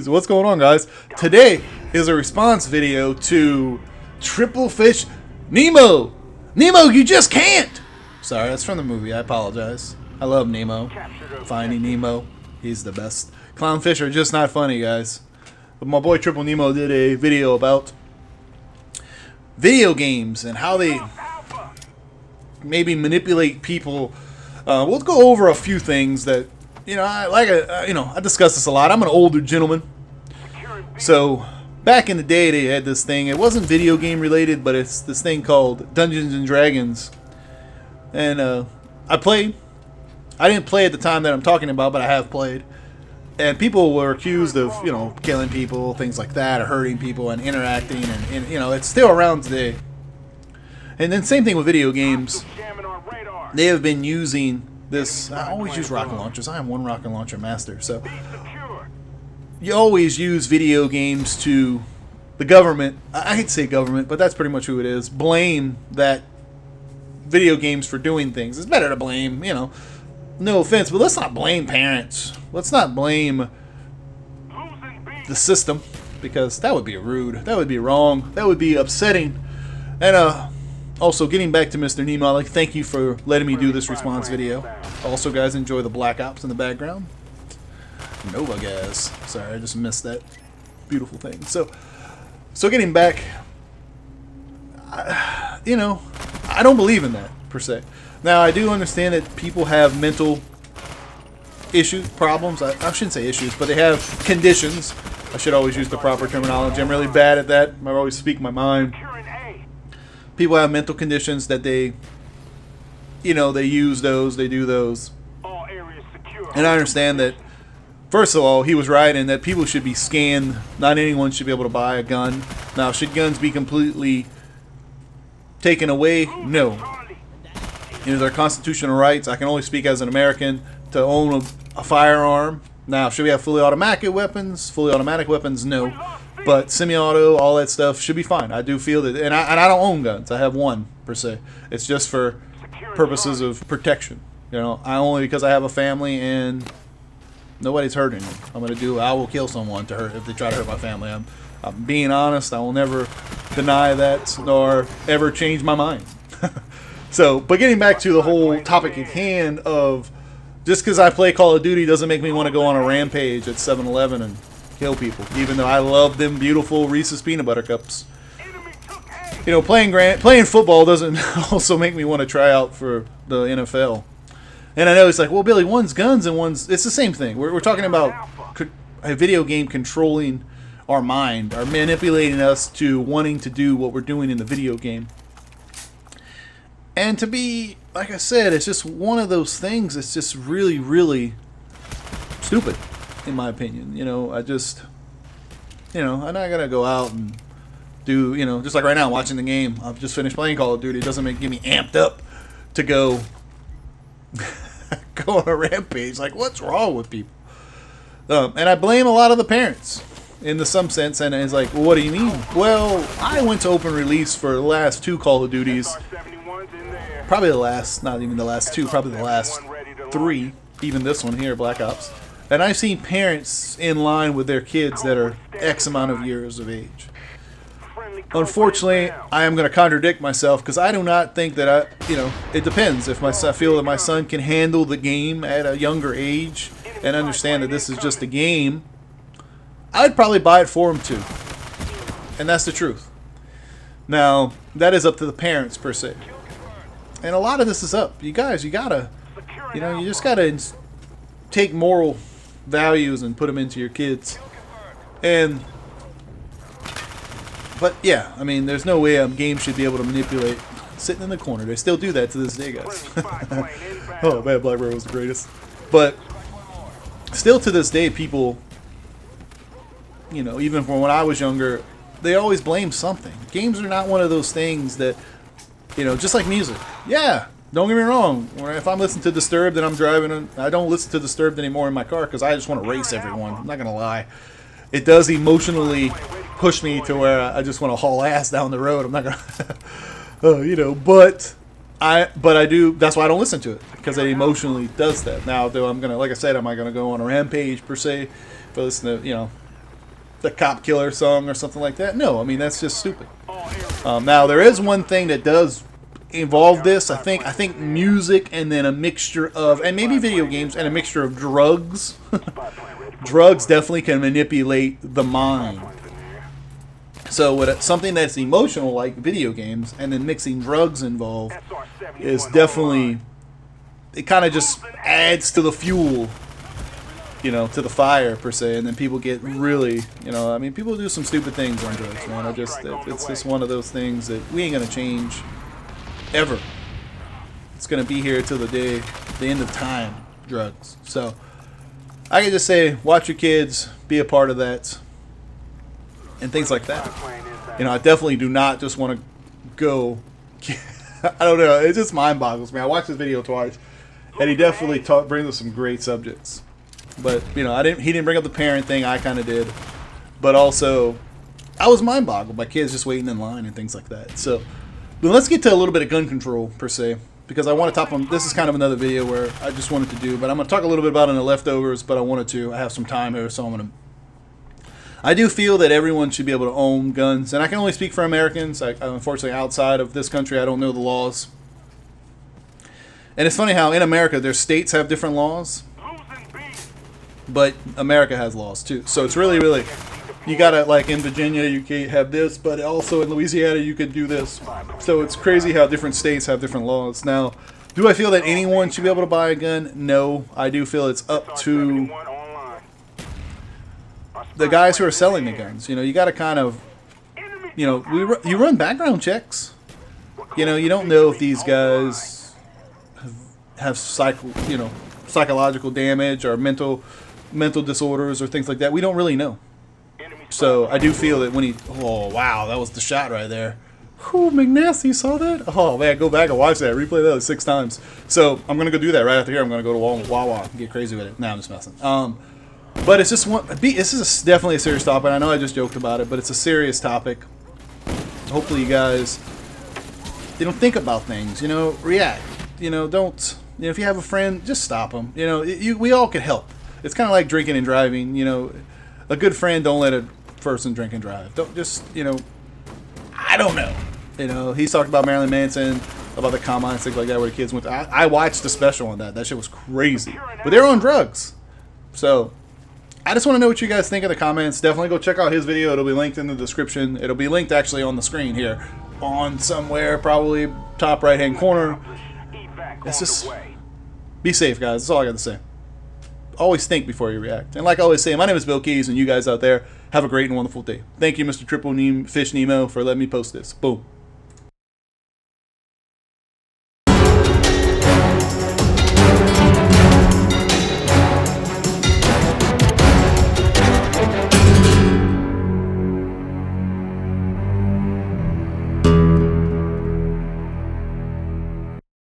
BillKeyz. What's going on, guys? Today is a response video to Triple Fish Nemo. Nemo, you just can't. Sorry, that's from the movie. I apologize. I love Nemo. Finding Nemo. He's the best. Clownfish are just not funny, guys. But my boy Triple Nemo did a video about video games and how they maybe manipulate people. We'll go over a few things that, I discuss this a lot. I'm an older gentleman. So, back in the day, they had this thing. It wasn't video game related, but it's this thing called Dungeons and Dragons. And I played. I didn't play at the time that I'm talking about, but I have played. And people were accused of, killing people, things like that, or hurting people and interacting. And it's still around today. And then same thing with video games. They have been using this. I always use rocket launchers. I am one rocket launcher master. So you always use video games to the government. I hate to say government, but that's pretty much who it is. Blame that video games for doing things. It's better to blame, no offense, but let's not blame parents. Let's not blame the system, because that would be rude. That would be wrong. That would be upsetting. And also, getting back to Mr. Nemo, I'd like to thank you for letting me do this response video. Also, guys, enjoy the Black Ops in the background. Nova gas. Sorry, I just missed that beautiful thing. So getting back, I don't believe in that, per se. Now, I do understand that people have mental issues, problems. I shouldn't say issues, but they have conditions. I should always use the proper terminology. I'm really bad at that. I always speak my mind. People have mental conditions that they use those, they do those. And I understand that, first of all, he was right in that people should be scanned. Not anyone should be able to buy a gun. Now, should guns be completely taken away? No. Their constitutional rights. I can only speak as an American to own a firearm. Now, should we have fully automatic weapons? Fully automatic weapons? No. But semi-auto, all that stuff should be fine. I do feel that, and I don't own guns. I have one, per se. It's just for purposes of protection. I because I have a family and nobody's hurting me. I will kill someone to hurt if they try to hurt my family. I'm being honest. I will never deny that nor ever change my mind. But getting back to the whole topic at hand of just because I play Call of Duty doesn't make me want to go on a rampage at 7-Eleven and kill people, even though I love them beautiful Reese's Peanut Butter Cups. Playing football doesn't also make me want to try out for the NFL. And I know it's like, well, Billy, one's guns and one's... It's the same thing. We're talking about a video game controlling our mind, or manipulating us to wanting to do what we're doing in the video game. And to be, like I said, it's just one of those things that's just really, really stupid, in my opinion. I'm not going to go out and do, just like right now, watching the game. I've just finished playing Call of Duty. It doesn't get me amped up to go on a rampage. Like, what's wrong with people? And I blame a lot of the parents in some sense. And it's like, well, what do you mean? Well, I went to open release for the last 2 Call of Duties. Probably the last, not even the last 2, probably the last 3. Even this one here, Black Ops. And I've seen parents in line with their kids that are X amount of years of age. Unfortunately, I am going to contradict myself because I do not think that it depends. If I feel that my son can handle the game at a younger age and understand that this is just a game, I'd probably buy it for him too. And that's the truth. Now, that is up to the parents per se. And a lot of this is up. You guys, you gotta, you just gotta take moral values and put them into your kids. But yeah, there's no way a game should be able to manipulate. Sitting in the corner, they still do that to this day, guys. Oh man, Blackbird was the greatest. But still to this day, people, even from when I was younger, they always blame something. Games are not one of those things that, just like music. Yeah, don't get me wrong. If I'm listening to Disturbed and I'm driving, I don't listen to Disturbed anymore in my car because I just want to race everyone. I'm not going to lie. It does emotionally push me to where I just want to haul ass down the road. I'm not going to, but I do. That's why I don't listen to it, because it emotionally does that. Now, though, I'm going to, like I said, am I going to go on a rampage per se? If I listen to, the cop killer song or something like that. No, I mean that's just stupid. Now there is one thing that does involve this. I think music and then a mixture of, and maybe video games and a mixture of drugs. Drugs definitely can manipulate the mind. So with something that's emotional like video games and then mixing drugs involved is definitely, it kind of just adds to the fuel, you know, to the fire per se, and then people get really, you know, I mean, people do some stupid things on drugs, man. It's just one of those things that we ain't gonna change ever. It's gonna be here till the end of time. Drugs. So I can just say, watch your kids, be a part of that, and things like that. You know, I definitely do not just want to go. I don't know. It just mind boggles me. I watched this video twice, and he definitely brings up some great subjects. But you know, he didn't bring up the parent thing. I kind of did, but also I was mind boggled by kids just waiting in line and things like that. So, but let's get to a little bit of gun control per se, because I want to top on. This is kind of another video where I just wanted to do, but I'm going to talk a little bit about it in the leftovers. But I wanted to. I have some time here, so I'm going to. I do feel that everyone should be able to own guns, and I can only speak for Americans. Unfortunately, outside of this country, I don't know the laws. And it's funny how in America, their states have different laws, but America has laws too. So it's really, really, you gotta, like in Virginia, you can't have this, but also in Louisiana, you can do this. So it's crazy how different states have different laws. Now, do I feel that anyone should be able to buy a gun? No, I do feel it's up to the guys who are selling the guns. You know, you got to kind of, you know, you run background checks. You know, you don't know if these guys have psychological damage or mental disorders or things like that. We don't really know. So I do feel that when he, oh wow, that was the shot right there. Whew, McNasty, you saw that? Oh man, go back and watch that. Replay that like 6 times. So I'm gonna go do that right after here. I'm gonna go to Wawa and get crazy with it. Nah, I'm just messing. But it's just this is definitely a serious topic. I know I just joked about it, but it's a serious topic. Hopefully you guys, you know, think about things. You know, react. You know, don't. You know, if you have a friend, just stop them. You know, we all can help. It's kind of like drinking and driving. You know, a good friend, don't let a person drink and drive. Don't just, you know, I don't know. You know, he's talked about Marilyn Manson, about the combine and things like that, where the kids went to. I watched the special on that. That shit was crazy. But they were on drugs. So I just want to know what you guys think in the comments. Definitely go check out his video. It'll be linked in the description. It'll be linked actually on the screen here, on somewhere, probably top right hand corner. It's just, be safe, guys. That's all I got to say. Always think before you react. And like I always say, my name is BillKeyz, and you guys out there have a great and wonderful day. Thank you, Mr. Triple Fish Nemo, for letting me post this. Boom.